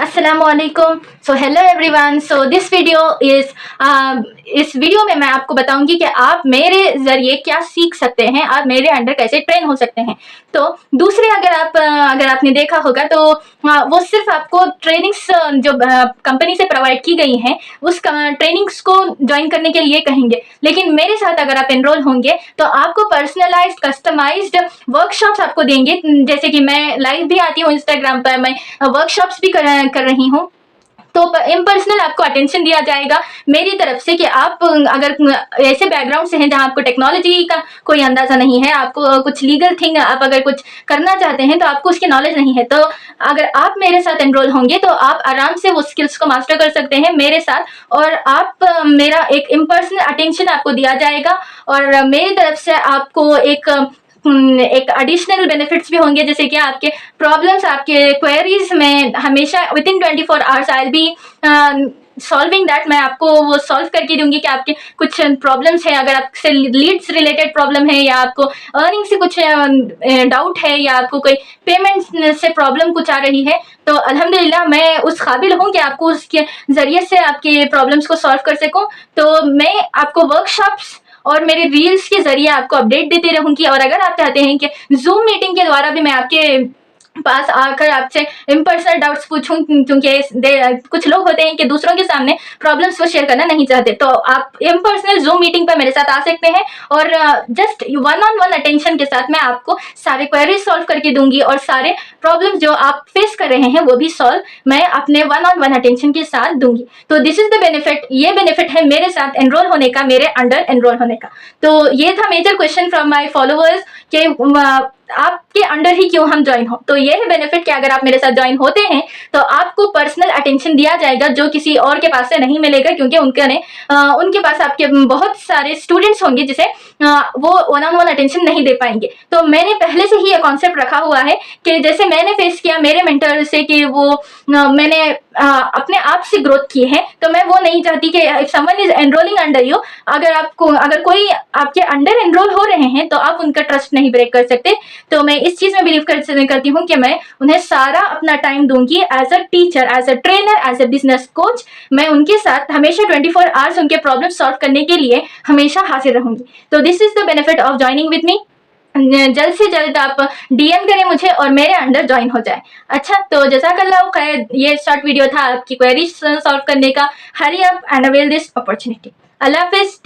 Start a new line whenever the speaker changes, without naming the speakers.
अस्सलामुअलैकुम। So hello everyone. So this video is इस video में मैं आपको बताऊंगी कि आप मेरे ज़रिए क्या सीख सकते हैं, आप मेरे अंडर कैसे ट्रेन हो सकते हैं। तो दूसरे अगर आपने देखा होगा तो वो सिर्फ आपको ट्रेनिंग्स जो कंपनी से प्रोवाइड की गई हैं उस ट्रेनिंग्स को ज्वाइन करने के लिए कहेंगे, लेकिन मेरे साथ अगर आप एनरोल होंगे तो आपको पर्सनलाइज्ड कस्टमाइज्ड वर्कशॉप्स आपको देंगे। जैसे कि मैं लाइव भी आती हूँ इंस्टाग्राम पर, मैं वर्कशॉप्स भी कर रही हूँ, तो इम्पर्सनल आपको अटेंशन दिया जाएगा मेरी तरफ से कि आप अगर ऐसे बैकग्राउंड से हैं जहां आपको टेक्नोलॉजी का कोई अंदाजा नहीं है, आपको कुछ लीगल थिंग आप अगर कुछ करना चाहते हैं तो आपको उसकी नॉलेज नहीं है, तो अगर आप मेरे साथ एनरोल होंगे तो आप आराम से वो स्किल्स को मास्टर कर सकते हैं मेरे साथ, और आप मेरा एक इम्पर्सनल अटेंशन आपको दिया जाएगा और मेरी तरफ से आपको एक एडिशनल बेनिफिट्स भी होंगे, जैसे कि आपके प्रॉब्लम्स, आपके क्वेरीज में हमेशा with in 24 hours I will be solving that. मैं आपको वो सॉल्व करके दूंगी कि आपके कुछ प्रॉब्लम्स हैं, अगर आपसे लीड्स रिलेटेड प्रॉब्लम है या आपको अर्निंग से कुछ डाउट है या आपको कोई पेमेंट से प्रॉब्लम कुछ आ रही है, तो अल्हम्दुलिल्लाह मैं उस काबिल हूँ कि आपको उसके ज़रिए से आपके प्रॉब्लम्स को सॉल्व कर सकूँ। तो मैं आपको वर्कशॉप्स और मेरे रील्स के जरिए आपको अपडेट देती रहूंगी, और अगर आप चाहते हैं कि जूम मीटिंग के द्वारा भी मैं आपके पास आकर आपसे इम्पर्सनल डाउट्स पूछूं, क्योंकि कुछ लोग होते हैं कि दूसरों के सामने प्रॉब्लम्स को शेयर करना नहीं चाहते, तो आप इम्पर्सनल जूम मीटिंग पर मेरे साथ आ सकते हैं और just one on one attention के साथ मैं आपको सारे क्वेरीज सॉल्व करके दूंगी और सारे प्रॉब्लम्स जो आप फेस कर रहे हैं वो भी सॉल्व मैं अपने वन ऑन वन अटेंशन के साथ दूंगी। तो दिस इज द बेनिफिट, ये बेनिफिट है मेरे साथ एनरोल होने का, मेरे अंडर एनरोल होने का। तो ये था major question from my followers कि आपके अंडर ही क्यों हम ज्वाइन हो। तो ये है बेनिफिट कि अगर आप मेरे साथ ज्वाइन होते हैं तो आपको पर्सनल अटेंशन दिया जाएगा जो किसी और के पास से नहीं मिलेगा, क्योंकि उनके पास आपके बहुत सारे स्टूडेंट्स होंगे जिसे वो वन ऑन वन अटेंशन नहीं दे पाएंगे। तो मैंने पहले से ही ये कॉन्सेप्ट रखा हुआ है कि जैसे मैंने फेस किया मेरे मेंटर से कि वो मैंने अपने आप से ग्रोथ की है, तो मैं वो नहीं चाहती कि if someone is enrolling under you, अगर कोई आपके अंडर एनरोल हो रहे हैं तो आप उनका ट्रस्ट नहीं ब्रेक कर सकते। तो मैं इस चीज में बिलीव करती हूँ कि मैं उन्हें सारा अपना टाइम दूंगी as a teacher, as a trainer, as a business coach. मैं उनके साथ हमेशा 24 आवर्स उनके प्रॉब्लम सॉल्व करने के लिए हमेशा हाजिर रहूंगी। तो this is the benefit of joining with me. जल्द से जल्द आप डीएम करें मुझे और मेरे अंडर ज्वाइन हो जाए। अच्छा, तो जज़ाकल्लाह खैर, ये शॉर्ट वीडियो था आपकी क्वेरीज सॉल्व करने का। Hurry up and avail this opportunity. Allah Hafiz.